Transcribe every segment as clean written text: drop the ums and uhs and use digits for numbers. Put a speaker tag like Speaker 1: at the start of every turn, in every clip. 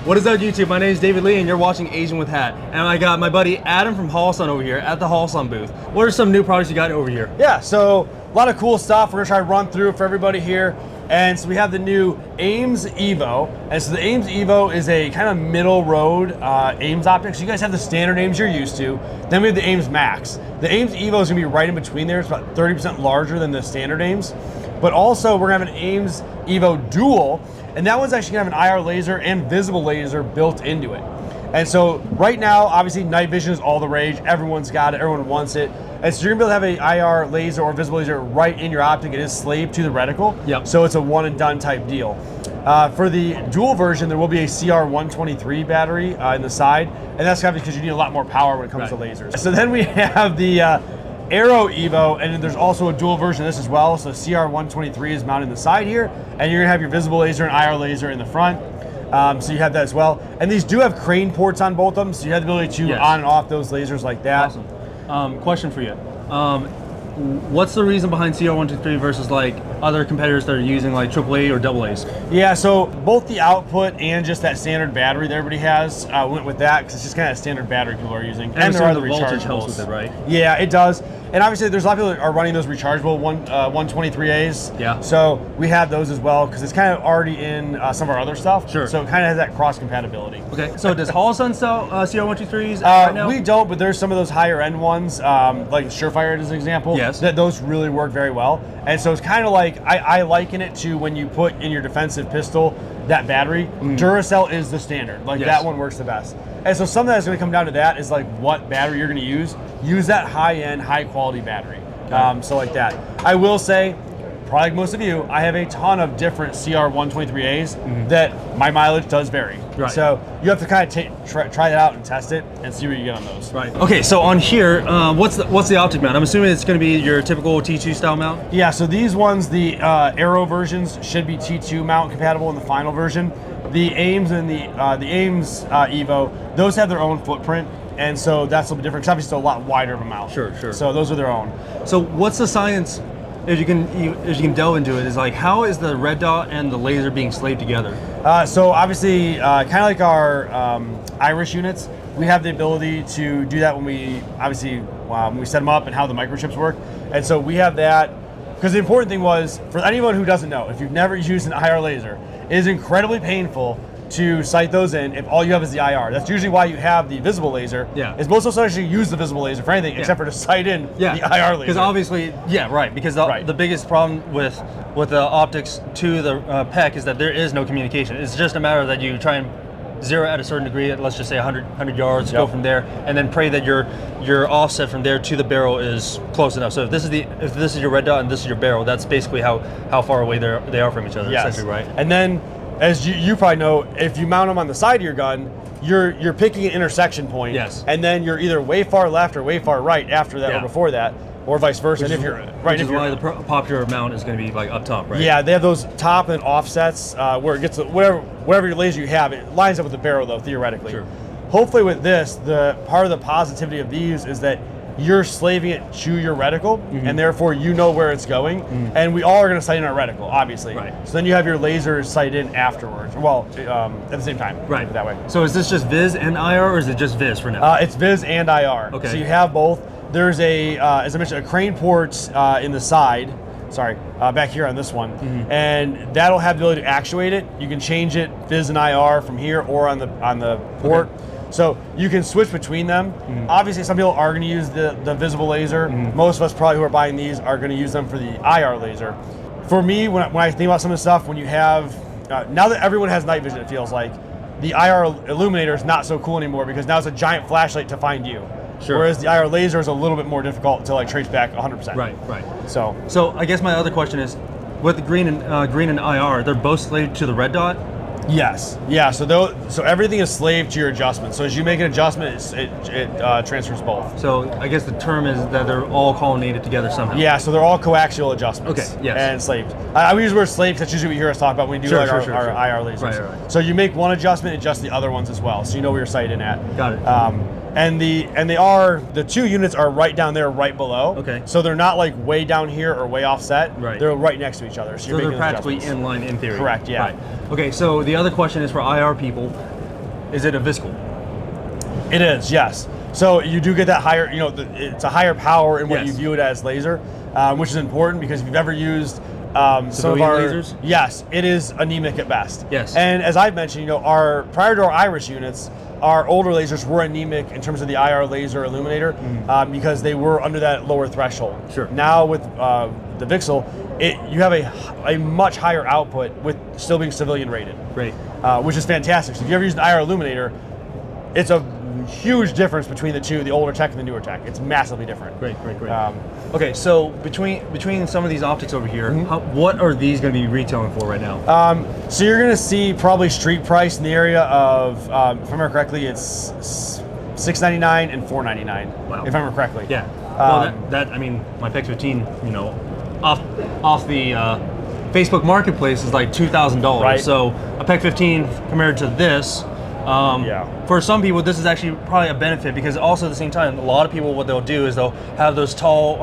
Speaker 1: What is up, YouTube? My name is David Lee, and you're watching Asian with Hat. And I got my buddy Adam from Holosun over here at the Holosun booth. What are some new products you got over here?
Speaker 2: Yeah, so a lot of cool stuff. We're gonna try to run through for everybody here. And so we have the new Ames Evo. And so the Ames Evo is a kind of middle road Ames optic. So you guys have the standard Ames you're used to. Then we have the Ames Max. The Ames Evo is gonna be right in between there. It's about 30% larger than the standard Ames. But also we're gonna have an Ames Evo Dual, and that one's actually gonna have an IR laser and visible laser built into it. And so right now, obviously night vision is all the rage. Everyone's got it, everyone wants it. And so you're gonna be able to have an IR laser or visible laser right in your optic. It is slaved to the reticle.
Speaker 1: Yep.
Speaker 2: So it's a one and done type deal. For the dual version, there will be a CR123 battery in the side, and that's kind of because you need a lot more power when it comes to lasers. So then we have the Aero Evo, and then there's also a dual version of this as well. So CR123 is mounted in the side here, and you're gonna have your visible laser and IR laser in the front. So you have that as well. And these do have crane ports on both of them, so you have the ability to on and off those lasers like that.
Speaker 1: Awesome. Question for you. What's the reason behind CR123 versus like other competitors that are using like AAA or AA's?
Speaker 2: Yeah, so both the output and just that standard battery that everybody has went with that because it's just kind of a standard battery people are using.
Speaker 1: And
Speaker 2: there are the
Speaker 1: voltage helps
Speaker 2: rechargeables
Speaker 1: with it, right?
Speaker 2: Yeah, it does. And obviously there's a lot of people that are running those rechargeable 123As.
Speaker 1: Yeah.
Speaker 2: So we have those as well because it's kind of already in some of our other stuff.
Speaker 1: Sure.
Speaker 2: So it kind of has that cross compatibility.
Speaker 1: Okay, so does Holosun sell CR123s right now?
Speaker 2: We don't, but there's some of those higher end ones, like Surefire as an example.
Speaker 1: Yes.
Speaker 2: That those really work very well. And so it's kind of like, I liken it to when you put in your defensive pistol that battery, Duracell is the standard. Like that one works the best. And so something that's gonna come down to that is like what battery you're gonna use. Use that high-end, high-quality battery. So like that. I will say, probably like most of you, I have a ton of different CR123As that my mileage does vary.
Speaker 1: Right.
Speaker 2: So you have to kind of try that out and test it and see what you get on those.
Speaker 1: Right. Okay, so on here, what's the optic mount? I'm assuming it's going to be your typical T2 style mount?
Speaker 2: Yeah, so these ones, the Aero versions, should be T2 mount compatible in the final version. The Ames and the Ames Evo, those have their own footprint. And so that's a little bit different, because obviously it's a lot wider of a mount.
Speaker 1: Sure.
Speaker 2: So those are their own.
Speaker 1: So what's the science, if you can delve into it, is like how is the red dot and the laser being slaved together?
Speaker 2: So obviously, kind of like our Iris units, we have the ability to do that when we set them up and how the microchips work. And so we have that, because the important thing was, for anyone who doesn't know, if you've never used an IR laser, it is incredibly painful to sight those in if all you have is the IR. That's usually why you have the visible laser.
Speaker 1: Yeah.
Speaker 2: Is most of us actually use the visible laser for anything except for to sight in the IR laser.
Speaker 1: Because obviously, because the biggest problem with the optics to the PEC is that there is no communication. It's just a matter that you try and zero at a certain degree, at let's just say 100 yards, go from there, and then pray that your offset from there to the barrel is close enough. So if this is your red dot and this is your barrel, that's basically how far away they are from each other, essentially, right?
Speaker 2: And then, as you probably know, if you mount them on the side of your gun, you're picking an intersection point.
Speaker 1: Yes.
Speaker 2: And then you're either way far left or way far right after that or before that, or vice versa.
Speaker 1: Which
Speaker 2: and
Speaker 1: is why the popular mount is going to be like up top, right?
Speaker 2: Yeah, they have those top and offsets where it gets whatever your laser you have, it lines up with the barrel though, theoretically.
Speaker 1: Sure.
Speaker 2: Hopefully with this, the part of the positivity of these is that you're slaving it to your reticle, and therefore you know where it's going. And we all are going to sight in our reticle, obviously.
Speaker 1: Right.
Speaker 2: So then you have your lasers sight in afterwards. Well, at the same time.
Speaker 1: Right.
Speaker 2: That way.
Speaker 1: So is this just Viz and IR, or is it just Viz for now?
Speaker 2: It's Viz and IR.
Speaker 1: Okay.
Speaker 2: So you have both. There's as I mentioned, a crane port in the side. Sorry, back here on this one, and that'll have the ability to actuate it. You can change it Viz and IR from here or on the port. Okay. So you can switch between them. Obviously, some people are going to use the visible laser. Most of us probably who are buying these are going to use them for the IR laser. For me, when I think about some of the stuff, when you have, now that everyone has night vision, it feels like, the IR illuminator is not so cool anymore because now it's a giant flashlight to find you.
Speaker 1: Sure.
Speaker 2: Whereas the IR laser is a little bit more difficult to like trace back 100%.
Speaker 1: Right.
Speaker 2: So
Speaker 1: I guess my other question is, with the green and IR, they're both slaved to the red dot?
Speaker 2: Yes. Yeah. So everything is slaved to your adjustment. So as you make an adjustment, it transfers both.
Speaker 1: So I guess the term is that they're all collineated together somehow.
Speaker 2: Yeah. So they're all coaxial adjustments.
Speaker 1: Okay. Yes.
Speaker 2: And slaved. I use the word slaved because that's usually what you hear us talk about when we do our IR lasers.
Speaker 1: Right.
Speaker 2: So you make one adjustment, adjust the other ones as well, so you know where you're sighted at.
Speaker 1: Got it.
Speaker 2: And the two units are right down there, right below.
Speaker 1: Okay.
Speaker 2: So they're not like way down here or way offset.
Speaker 1: Right.
Speaker 2: They're right next to each other. So
Speaker 1: they're practically in line in theory.
Speaker 2: Correct. Yeah.
Speaker 1: Right. Okay. So the other question is for IR people. Is it a Viscal?
Speaker 2: It is, yes. So you do get that higher, you know, it's a higher power in what you view it as laser, which is important because if you've ever used some of our
Speaker 1: lasers?
Speaker 2: Yes, it is anemic at best.
Speaker 1: Yes.
Speaker 2: And as I've mentioned, you know, prior to our Iris units, our older lasers were anemic in terms of the IR laser illuminator because they were under that lower threshold.
Speaker 1: Sure.
Speaker 2: Now with the VCSEL, you have a much higher output with still being civilian rated.
Speaker 1: Great.
Speaker 2: Which is fantastic. So if you ever used an IR illuminator, it's a huge difference between the two, the older tech and the newer tech. It's massively different.
Speaker 1: Great. Okay, so between some of these optics over here, what are these going to be retailing for right now?
Speaker 2: So you're going to see probably street price in the area of, if I remember correctly, it's $699 and $499.
Speaker 1: Wow.
Speaker 2: If I remember correctly.
Speaker 1: Yeah. Well, I mean, my PEC 15, you know, off the Facebook Marketplace is like $2,000.
Speaker 2: Right.
Speaker 1: So a PEC 15 compared to this. For some people, this is actually probably a benefit because also at the same time, a lot of people, what they'll do is they'll have those tall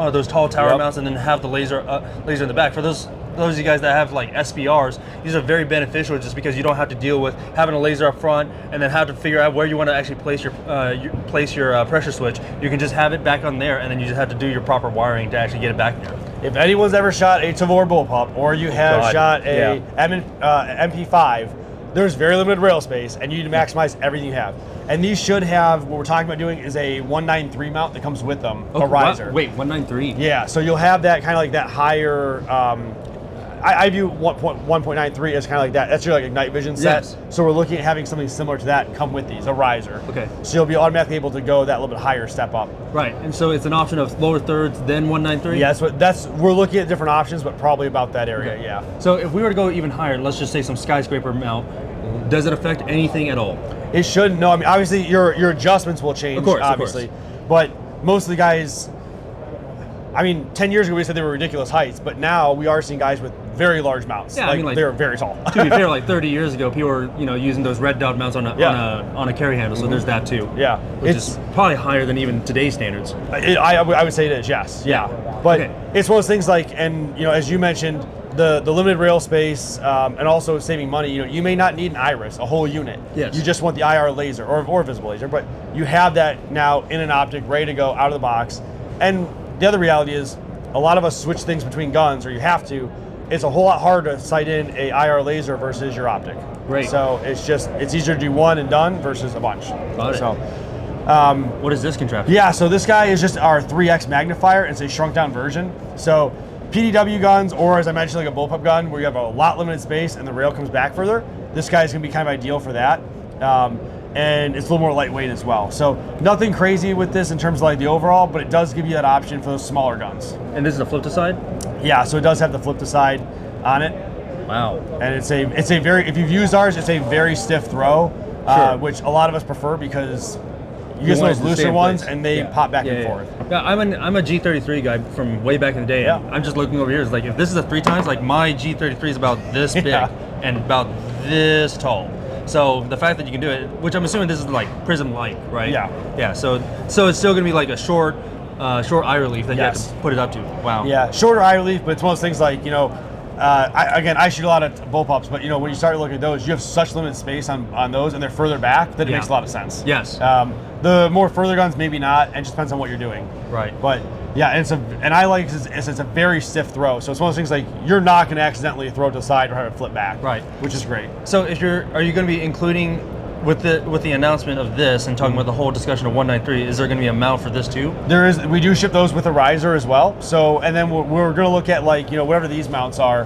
Speaker 1: tower mounts and then have the laser in the back. For those of you guys that have like SBRs, these are very beneficial just because you don't have to deal with having a laser up front and then have to figure out where you want to actually place your pressure switch. You can just have it back on there and then you just have to do your proper wiring to actually get it back there.
Speaker 2: If anyone's ever shot a Tavor bullpup or you have shot a MP5, there's very limited rail space and you need to maximize everything you have. And these should have, what we're talking about doing is a 193 mount that comes with them, a riser.
Speaker 1: Wait, 193?
Speaker 2: Yeah, so you'll have that kind of like that higher, I view 1.93 as kind of like that. That's your like night vision set.
Speaker 1: Yes.
Speaker 2: So we're looking at having something similar to that come with these, a riser.
Speaker 1: Okay.
Speaker 2: So you'll be automatically able to go that little bit higher step up.
Speaker 1: Right, and so it's an option of lower thirds, then 193?
Speaker 2: Yeah, we're looking at different options, but probably about that area,
Speaker 1: Okay.
Speaker 2: yeah.
Speaker 1: So if we were to go even higher, let's just say some skyscraper mount, does it affect anything at all?
Speaker 2: It shouldn't. No, I mean, obviously your adjustments will change,
Speaker 1: Of course.
Speaker 2: but most of the guys, I mean, 10 years ago we said they were ridiculous heights, but now we are seeing guys with very large mounts.
Speaker 1: Yeah, I mean, like
Speaker 2: they're very tall.
Speaker 1: To be fair, like 30 years ago, people were using those red dot mounts on a carry handle, so there's that too.
Speaker 2: Yeah,
Speaker 1: which is probably higher than even today's standards.
Speaker 2: I would say it is, yes. Yeah, but it's one of those things like, and as you mentioned, the limited rail space and also saving money. You may not need an Iris, a whole unit.
Speaker 1: Yes.
Speaker 2: You just want the IR laser or visible laser, but you have that now in an optic, ready to go out of the box. And the other reality is, a lot of us switch things between guns, or you have to. It's a whole lot harder to sight in a IR laser versus your optic.
Speaker 1: Right.
Speaker 2: So it's easier to do one and done versus a bunch.
Speaker 1: Got it.
Speaker 2: So,
Speaker 1: what is this contraption?
Speaker 2: yeah, so this guy is just our 3X magnifier. It's a shrunk down version. So PDW guns, or as I mentioned, like a bullpup gun, where you have a lot limited space and the rail comes back further, this guy's gonna be kind of ideal for that. And it's a little more lightweight as well. So nothing crazy with this in terms of like the overall, but it does give you that option for those smaller guns.
Speaker 1: And this is a flip to side?
Speaker 2: Yeah, so it does have the flip to side on it.
Speaker 1: Wow.
Speaker 2: And it's a very, if you've used ours, it's a very stiff throw, which a lot of us prefer because you get those looser ones and they pop back and forth.
Speaker 1: Yeah, I'm a G33 guy from way back in the day.
Speaker 2: Yeah.
Speaker 1: I'm just looking over here. It's like, if this is a 3x, like my G33 is about this big and about this tall. So the fact that you can do it, which I'm assuming this is like Prism-like, right?
Speaker 2: Yeah.
Speaker 1: Yeah. So it's still gonna be like a short eye relief that you have to put it up to. Wow.
Speaker 2: Yeah, shorter eye relief, but it's one of those things like I shoot a lot of bullpups, but when you start looking at those, you have such limited space on those, and they're further back that it makes a lot of sense.
Speaker 1: Yes.
Speaker 2: The more further guns, maybe not. It just depends on what you're doing.
Speaker 1: Right.
Speaker 2: But yeah, and I like it's a very stiff throw, so it's one of those things like you're not going to accidentally throw it to the side or have it flip back.
Speaker 1: Right.
Speaker 2: Which is great.
Speaker 1: So are you going to be including with the announcement of this and talking about the whole discussion of 193? Is there going to be a mount for this too?
Speaker 2: There is. We do ship those with a riser as well. So and then we're going to look at like whatever these mounts are.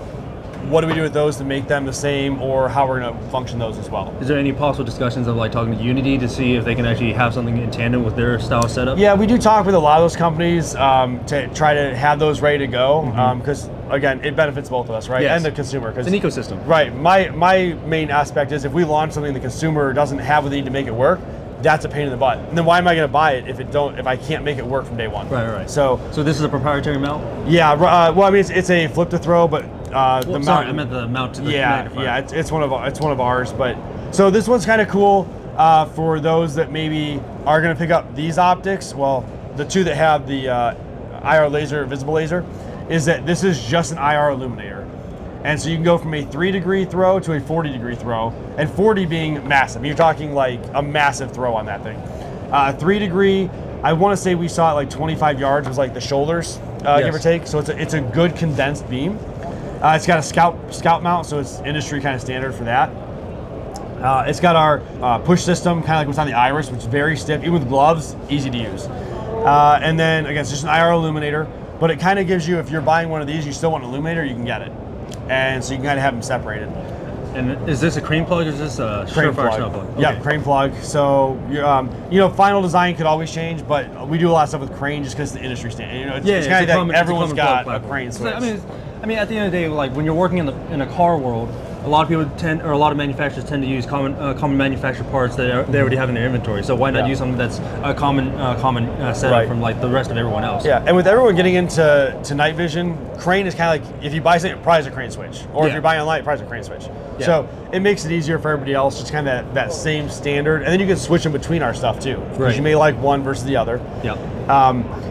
Speaker 2: What do we do with those to make them the same, or how we're going to function those as well?
Speaker 1: Is there any possible discussions of like talking to Unity to see if they can actually have something in tandem with their style setup?
Speaker 2: Yeah, we do talk with a lot of those companies to try to have those ready to go because again, it benefits both of us, right?
Speaker 1: Yes.
Speaker 2: And the consumer.
Speaker 1: It's an ecosystem.
Speaker 2: Right. My main aspect is if we launch something the consumer doesn't have what they need to make it work, that's a pain in the butt. And then why am I going to buy it if I can't make it work from day one?
Speaker 1: Right. So this is a proprietary mount?
Speaker 2: Yeah. Well, I mean, it's a flip to throw, but the mount.
Speaker 1: Sorry, I meant the mount to the magnifier.
Speaker 2: Yeah. It's one of ours, but so this one's kind of cool for those that maybe are going to pick up these optics. Well, the two that have the IR laser, visible laser, is that this is just an IR illuminator. And so you can go from a 3-degree throw to a 40-degree throw, and 40 being massive. You're talking like a massive throw on that thing. 3-degree, I want to say we saw it like 25 yards was like the shoulders, give or take. So it's a good condensed beam. It's got a scout mount, so it's industry kind of standard for that. It's got our push system, kind of like what's on the Iris, which is very stiff. Even with gloves, easy to use. And then again, it's just an IR illuminator, but it kind of gives you, if you're buying one of these, you still want an illuminator, you can get it. And so you can kind of have them separated.
Speaker 1: And is this a crane plug or is this a
Speaker 2: crane
Speaker 1: surefire
Speaker 2: plug?
Speaker 1: snow plug? Okay.
Speaker 2: Yeah, crane plug. So final design could always change, but we do a lot of stuff with crane just because the industry standard. It's kind of like everyone's got a crane switch.
Speaker 1: I mean, at the end of the day, like when you're working in a car world, a lot of people a lot of manufacturers tend to use common manufactured parts that they already have in their inventory. So why not use something that's a common setup from like the rest of everyone else?
Speaker 2: Yeah, and with everyone getting into night vision, crane is kind of like, if you buy something, probably is a crane switch, or if you're buying online, probably is a crane switch. Yeah. So it makes it easier for everybody else, just kind of that same standard, and then you can switch in between our stuff too, because you may like one versus the other.
Speaker 1: Yeah.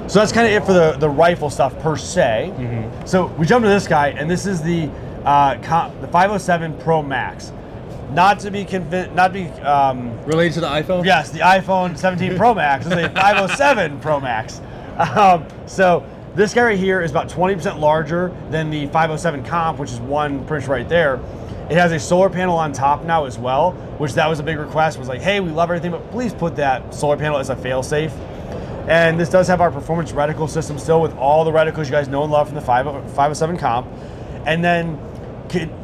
Speaker 2: So that's kind of it for the rifle stuff per se. Mm-hmm. So we jump to this guy, and this is the 507 Pro Max. Not to be related
Speaker 1: to the iPhone?
Speaker 2: Yes, the iPhone 17 Pro Max is a 507 Pro Max. So this guy right here is about 20% larger than the 507 Comp, which is one pretty much right there. It has a solar panel on top now as well, which that was a big request. Was like, hey, we love everything, but please put that solar panel as a fail-safe. And this does have our performance reticle system still, with all the reticles you guys know and love from the 507 Comp. And then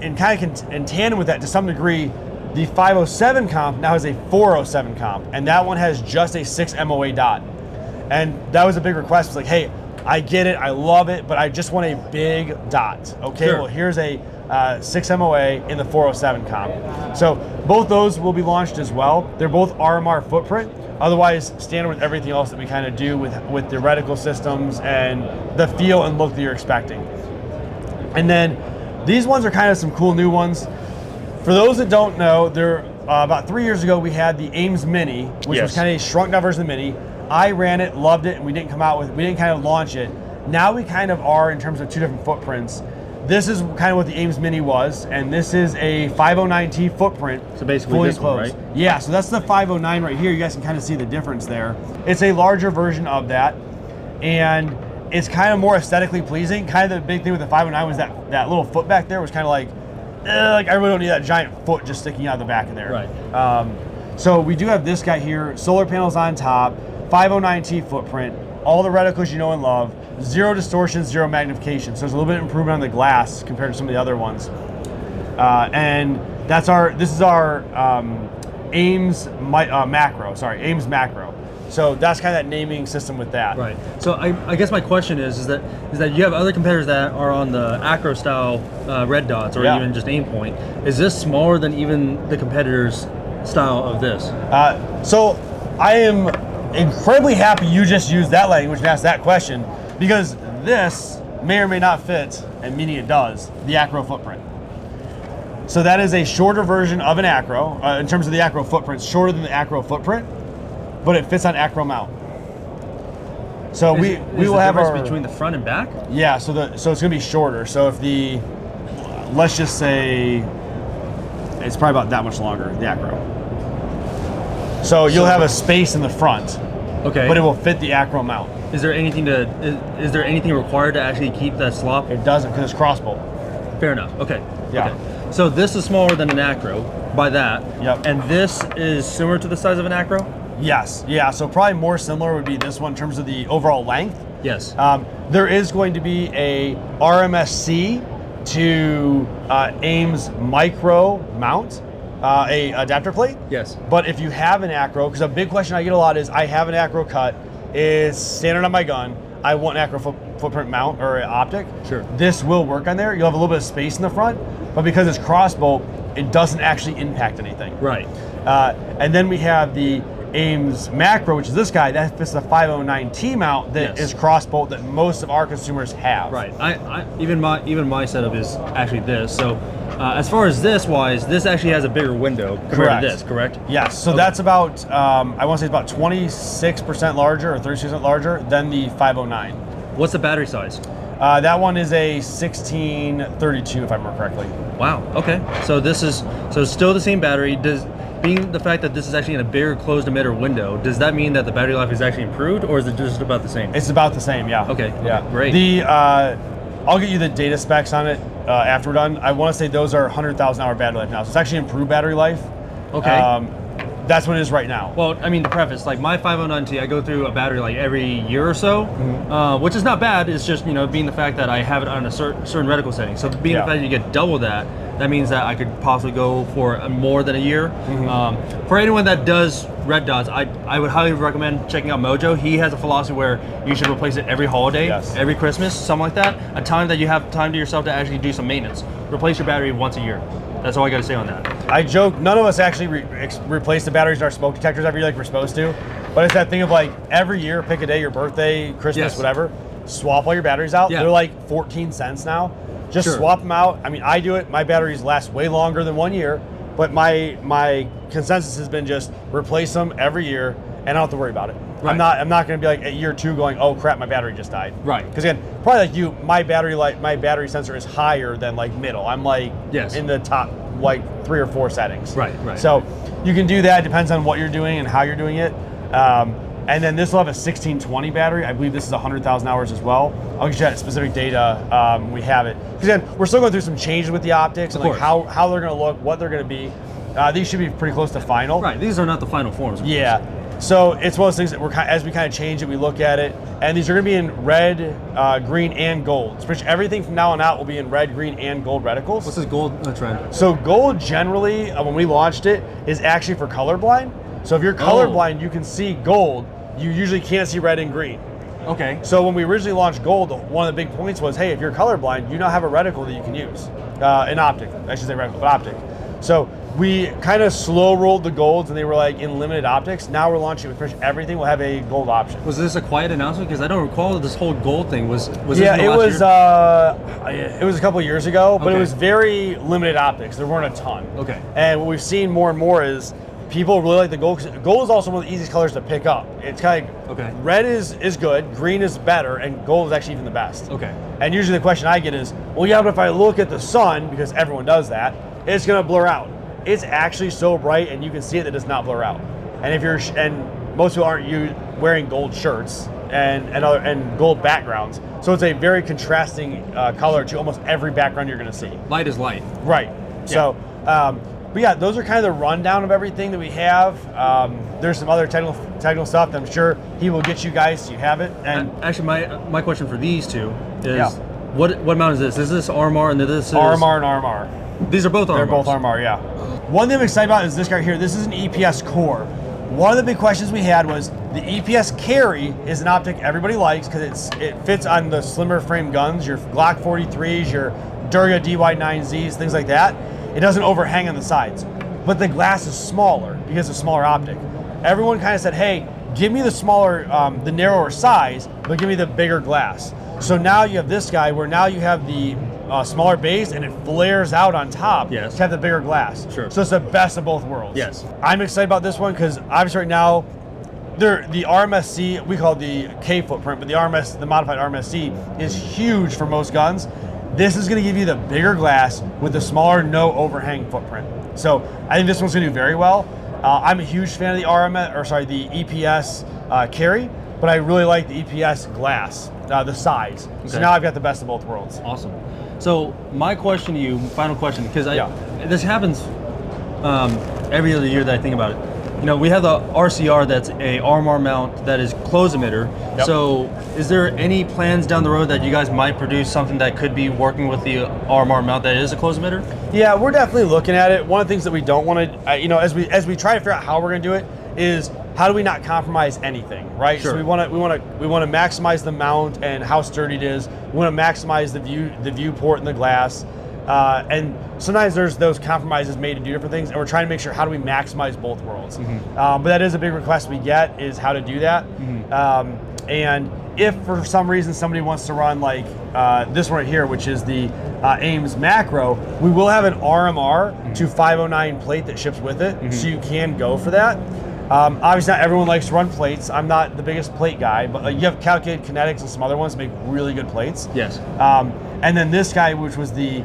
Speaker 2: in tandem with that, to some degree, the 507 Comp now has a 407 Comp, and that one has just a 6 MOA dot. And that was a big request. It was like, hey, I get it, I love it, but I just want a big dot. Okay, well, here's a 6 MOA in the 407 Comp. So both those will be launched as well. They're both RMR footprint. Otherwise, standard with everything else that we kind of do with the reticle systems and the feel and look that you're expecting. And then these ones are kind of some cool new ones. For those that don't know, they're about 3 years ago we had the Ames Mini, which was kind of a shrunk down version of the Mini. I ran it, loved it, and we didn't kind of launch it. Now we kind of are in terms of two different footprints. This is kind of what the Ames Mini was, and this is a 509T footprint.
Speaker 1: So basically
Speaker 2: fully
Speaker 1: this
Speaker 2: closed.
Speaker 1: one, right?
Speaker 2: Yeah, so that's the 509 right here. You guys can kind of see the difference there. It's a larger version of that, and it's kind of more aesthetically pleasing. Kind of the big thing with the 509 was that little foot back there was kind of like I really don't need that giant foot just sticking out the back of there.
Speaker 1: Right.
Speaker 2: So we do have this guy here, solar panels on top, 509T footprint, all the reticles you know and love, zero distortion, zero magnification. So there's a little bit of improvement on the glass compared to some of the other ones. And this is our Ames Macro. So that's kind of that naming system with that.
Speaker 1: Right. So I guess my question is that you have other competitors that are on the acro style red dots or even just aim point. Is this smaller than even the competitors' style of this?
Speaker 2: So I am incredibly happy you just used that language and asked that question, because this may or may not fit, and meaning it does, the acro footprint. So that is a shorter version of an acro, in terms of the acro footprint, shorter than the acro footprint, but it fits on acro mount. So we will have our
Speaker 1: between the front and back.
Speaker 2: Yeah, so it's going to be shorter. So if let's just say it's probably about that much longer, the acro. So you'll have a space in the front,
Speaker 1: okay,
Speaker 2: but it will fit the acro mount.
Speaker 1: Is there anything required to actually keep that slop?
Speaker 2: It doesn't, because it's crossbolt.
Speaker 1: Fair enough. Okay.
Speaker 2: Yeah.
Speaker 1: Okay. So this is smaller than an acro by that.
Speaker 2: Yep.
Speaker 1: And this is similar to the size of an acro?
Speaker 2: Yes. Yeah. So probably more similar would be this one in terms of the overall length.
Speaker 1: Yes.
Speaker 2: There is going to be a RMSC to Ames micro mount, a adapter plate.
Speaker 1: Yes.
Speaker 2: But if you have an acro, because a big question I get a lot is, I have an acro cut, it's standard on my gun, I want an acro footprint mount or an optic.
Speaker 1: Sure.
Speaker 2: This will work on there. You'll have a little bit of space in the front, but because it's crossbolt, it doesn't actually impact anything.
Speaker 1: Right.
Speaker 2: And then we have the Ames Macro, which is this guy, that fits the 509T mount that is crossbolt that most of our consumers have.
Speaker 1: Right. Even my setup is actually this. So as far as this actually has a bigger window compared to this, correct?
Speaker 2: Yes. So that's about I want to say it's about 26% larger or 36% larger than the 509.
Speaker 1: What's the battery size?
Speaker 2: That one is a 1632, if I remember correctly.
Speaker 1: Wow. Okay. So this is still the same battery. Being the fact that this is actually in a bigger closed emitter window, does that mean that the battery life is actually improved, or is it just about the same?
Speaker 2: It's about the same, yeah.
Speaker 1: Okay.
Speaker 2: Yeah.
Speaker 1: Great.
Speaker 2: I'll get you the data specs on it after we're done. I want to say those are 100,000 hour battery life now, so it's actually improved battery life.
Speaker 1: Okay.
Speaker 2: That's what it is right now.
Speaker 1: Well, I mean, to preface, like my 509T, I go through a battery like every year or so, which is not bad. It's just, being the fact that I have it on a certain reticle setting. So being the fact that you get double that, that means that I could possibly go for more than a year. For anyone that does red dots, I would highly recommend checking out Mojo. He has a philosophy where you should replace it every holiday, every Christmas, something like that. A time that you have time to yourself to actually do some maintenance. Replace your battery once a year. That's all I got to say on that.
Speaker 2: I joke, none of us actually replace the batteries in our smoke detectors every year like we're supposed to. But it's that thing of like every year, pick a day, your birthday, Christmas, whatever, swap all your batteries out. They're like 14 cents now. Just swap them out. I mean, I do it. My batteries last way longer than 1 year. But my consensus has been just replace them every year, and I don't have to worry about it. Right. I'm not going to be like at year 2 going, oh crap, my battery just died.
Speaker 1: Right.
Speaker 2: Because again, probably like you, my battery sensor is higher than like middle. I'm like in the top like 3 or 4 settings.
Speaker 1: Right.
Speaker 2: So you can do that. It depends on what you're doing and how you're doing it. And then this will have a 1620 battery. I believe this is 100,000 hours as well. I'll get you that specific data. We have it. Because again, we're still going through some changes with the optics and like how they're going to look, what they're going to be. These should be pretty close to final.
Speaker 1: Right. These are not the final forms.
Speaker 2: Yeah. So it's one of those things that as we kind of change it, we look at it, and these are going to be in red, green, and gold. So pretty much everything from now on out will be in red, green, and gold reticles.
Speaker 1: What's this gold trend?
Speaker 2: So gold generally, when we launched it, is actually for colorblind. So if you're colorblind, you can see gold. You usually can't see red and green.
Speaker 1: Okay.
Speaker 2: So when we originally launched gold, one of the big points was, hey, if you're colorblind, you now have a reticle that you can use. An optic, I should say reticle, but optic. So we kind of slow rolled the golds, and they were like in limited optics. Now we're launching with pretty much everything will have a gold option.
Speaker 1: Was this a quiet announcement? Because I don't recall that this whole gold thing was.
Speaker 2: Yeah, it was. It was a couple of years ago, but it was very limited optics. There weren't a ton.
Speaker 1: Okay.
Speaker 2: And what we've seen more and more is people really like the gold. Gold is also one of the easiest colors to pick up. It's kind of red is good, green is better, and gold is actually even the best.
Speaker 1: Okay. And
Speaker 2: usually the question I get is, well, yeah, but if I look at the sun, because everyone does that, it's going to blur out. It's actually so bright, and you can see it, that does not blur out. And most people aren't wearing gold shirts and gold backgrounds, so it's a very contrasting color to almost every background you're going to see.
Speaker 1: Light is light.
Speaker 2: Right. Yeah. So, but yeah, those are kind of the rundown of everything that we have. There's some other technical stuff that I'm sure he will get you guys so you have it. And
Speaker 1: actually, my question for these two is, what mount is this? Is this RMR and this is
Speaker 2: RMR and RMR?
Speaker 1: These are both RMR.
Speaker 2: They're both RMR, yeah. One thing I'm excited about is this guy here. This is an EPS core. One of the big questions we had was the EPS carry is an optic everybody likes because it fits on the slimmer frame guns, your Glock 43s, your Durga DY9Zs, things like that. It doesn't overhang on the sides, but the glass is smaller because it's a smaller optic. Everyone kind of said, hey, give me the smaller, the narrower size, but give me the bigger glass. So now you have this guy where now you have the smaller base and it flares out on top to have the bigger glass.
Speaker 1: Sure.
Speaker 2: So it's the best of both worlds.
Speaker 1: Yes.
Speaker 2: I'm excited about this one because obviously right now, the RMSC, we call it the K footprint, but the modified RMSC is huge for most guns. This is going to give you the bigger glass with the smaller, no overhang footprint. So I think this one's going to do very well. I'm a huge fan of the the EPS carry, but I really like the EPS glass, the size. Okay. So now I've got the best of both worlds.
Speaker 1: Awesome. So my question to you, final question, because this happens every other year that I think about it. We have the RCR that's a RMR mount that is closed emitter. Yep. So is there any plans down the road that you guys might produce something that could be working with the RMR mount that is a closed emitter? Yeah,
Speaker 2: we're definitely looking at it. One of the things that we don't want to, as we try to figure out how we're going to do it is how do we not compromise anything, right?
Speaker 1: Sure.
Speaker 2: So we want to maximize the mount and how sturdy it is. We want to maximize the viewport and the glass. And sometimes there's those compromises made to do different things, and we're trying to make sure how do we maximize both worlds. Mm-hmm. But that is a big request we get is how to do that. Mm-hmm. And if for some reason somebody wants to run like this one right here, which is the Ames Macro, we will have an RMR to 509 plate that ships with it, so you can go for that. Obviously, not everyone likes to run plates. I'm not the biggest plate guy, but you have calculated kinetics and some other ones that make really good plates.
Speaker 1: Yes.
Speaker 2: And then this guy, which was the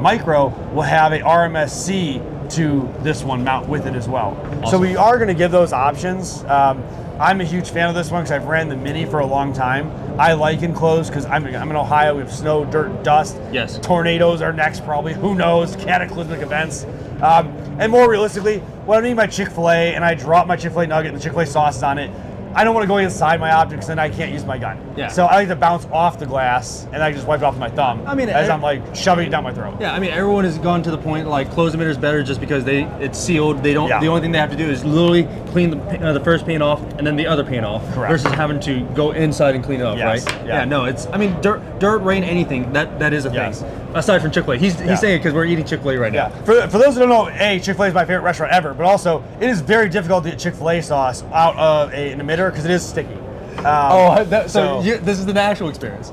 Speaker 2: micro, will have a RMSC to this one mount with it as well. Awesome. So we are going to give those options. I'm a huge fan of this one because I've ran the Mini for a long time. I like enclosed because I'm in Ohio. We have snow, dirt, dust.
Speaker 1: Yes.
Speaker 2: Tornadoes are next probably. Who knows? Cataclysmic events. And more realistically, when I'm eating my Chick-fil-A and I drop my Chick-fil-A nugget and the Chick-fil-A sauce is on it, I don't want to go inside my object because then I can't use my gun.
Speaker 1: Yeah.
Speaker 2: So I like to bounce off the glass and I just wipe it off with my thumb.
Speaker 1: I mean,
Speaker 2: as I'm like shoving it down my throat.
Speaker 1: Yeah, I mean, everyone has gone to the point like closed emitter is better just because it's sealed. They don't.
Speaker 2: Yeah.
Speaker 1: The only thing they have to do is literally clean the first paint off and then the other paint off.
Speaker 2: Correct.
Speaker 1: Versus having to go inside and clean it up,
Speaker 2: Yes.
Speaker 1: right?
Speaker 2: Yeah.
Speaker 1: No, it's. I mean, dirt, rain, anything. That is a
Speaker 2: Yes.
Speaker 1: thing. Aside from Chick-fil-A, he's saying it because we're eating Chick-fil-A right now.
Speaker 2: For those who don't know, Chick-fil-A is my favorite restaurant ever, but also it is very difficult to get Chick-fil-A sauce out of an emitter because it is sticky.
Speaker 1: This is the actual experience.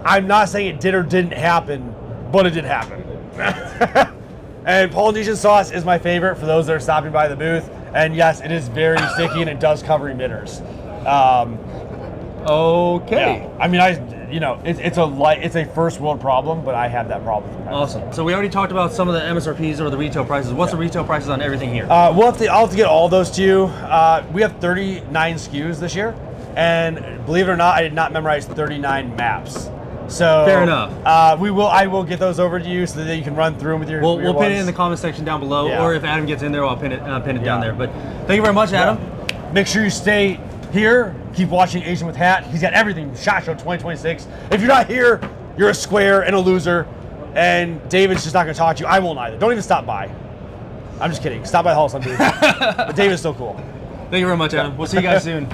Speaker 2: I'm not saying it did or didn't happen, but it did happen. And Polynesian sauce is my favorite for those that are stopping by the booth. And yes, it is very sticky and it does cover emitters.
Speaker 1: Okay.
Speaker 2: Yeah. I mean, it's a first world problem, but I have that problem.
Speaker 1: Awesome. So we already talked about some of the MSRPs or the retail prices. What's the retail prices on everything here?
Speaker 2: I'll have to get all those to you. We have 39 SKUs this year. And believe it or not, I did not memorize 39 maps. So
Speaker 1: fair enough.
Speaker 2: I will get those over to you so that you can run through them with your.
Speaker 1: We'll pin it in the comment section down below, or if Adam gets in there, I'll pin it down there. But thank you very much, Adam.
Speaker 2: Yeah. Make sure you stay here. Keep watching Asian with Hat. He's got everything. SHOT Show 2026. If you're not here, you're a square and a loser. And David's just not going to talk to you. I won't either. Don't even stop by. I'm just kidding. Stop by the Holosun booth. But David's still cool.
Speaker 1: Thank you very much, Adam. We'll see you guys soon.